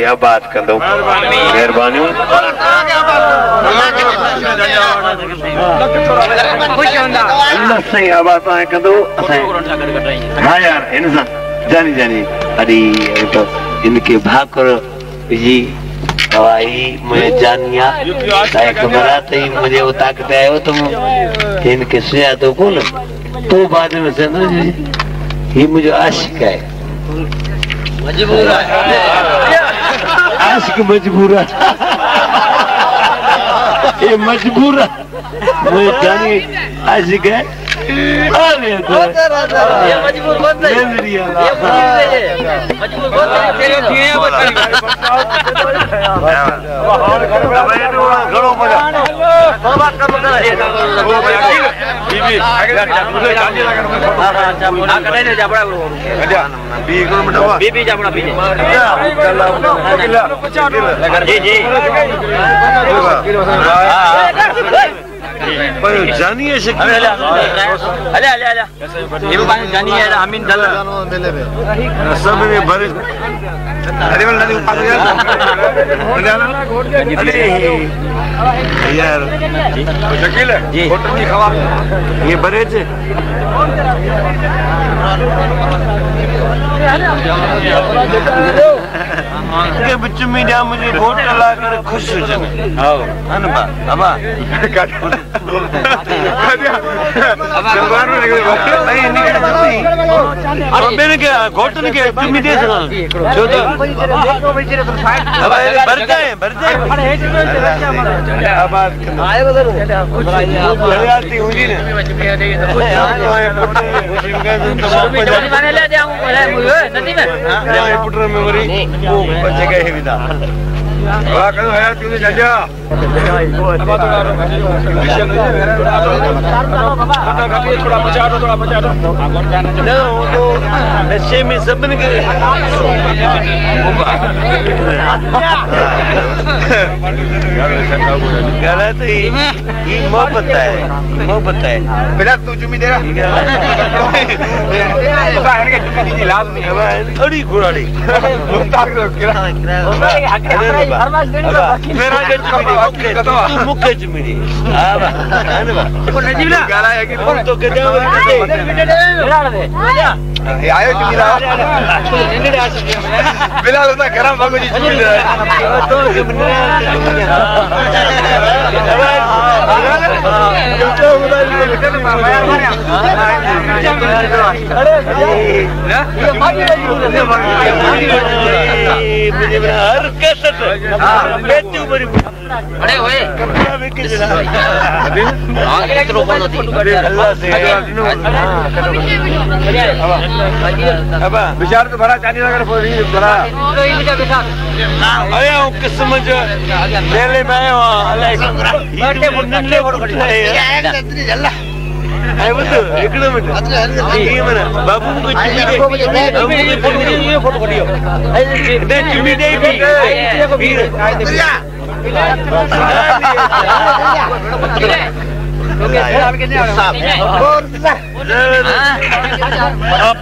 या बात कंदो मेहरबानी अल्लाह सही आवाज आए कंदो हां यार इंसान जानी जानी अरे तो इनके भाकर जी हवाई मुझे जानिया ताकि खबरात ही मुझे वो ताकत आयो तुम इनके सुया तो कौन तो बाद में समझ ये मुझे आशिक है मजबूर है आशिक मजबूर है ये मजबूर है मुझे जानी आशिक है अरे तो ये मजबूर बहुत है ये मजबूर बहुत है तेरे दिए घणो मजा बाबा कम कर बीबी बीबी जापड़ा पीजे जी जी पर जानी है शक्ल अले अले अले ये भी बात जानी है अमीन दल सब में भरे अरे वाला नहीं पास अरे यार शकील है होटल की खवा ये भरे थे के बच्च में जा मुझे वोट ला कर खुश हो जाए हां अनबा अबा जवान नहीं अब मैंने क्या घोटन के तुम दे सका जो तो अब भर जाए अब आए बदल हरियाती हुई ने माने ले जाऊं नदी में पुटर में वरी वो बच्चे गए विदा वाह कल हयाती ने जा थोड़ा बचा दो नशे में सब ने गलत ही मोहब्बत है बिना तू चुमी दे थोड़ी घुराड़ी मेरा तू मुख्य चुमी तो आयो चुमी बिलाल होता गरम भागो जी चुमी तो हर कैसेट अरे ओए आगे तो रोको थी अल्लाह से अब विचार तो भरा चांदी नगर भरा आया हूं किस्म जो मेले में आया हूं नन्हे फोटो खड़ी है अल्लाह आए बस एकड़े में ये मना बाबू को चुमी दे फोटो खड़ी हो दे चुमी दे भी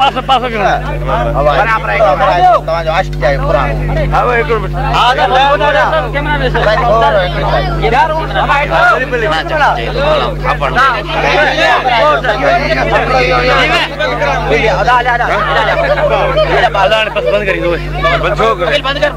पास बराबर तमाजो आस्ट जाए पूरा अब एक मिनट आगे कैमरा में यार अपन आधा बंद करी दो बंद कर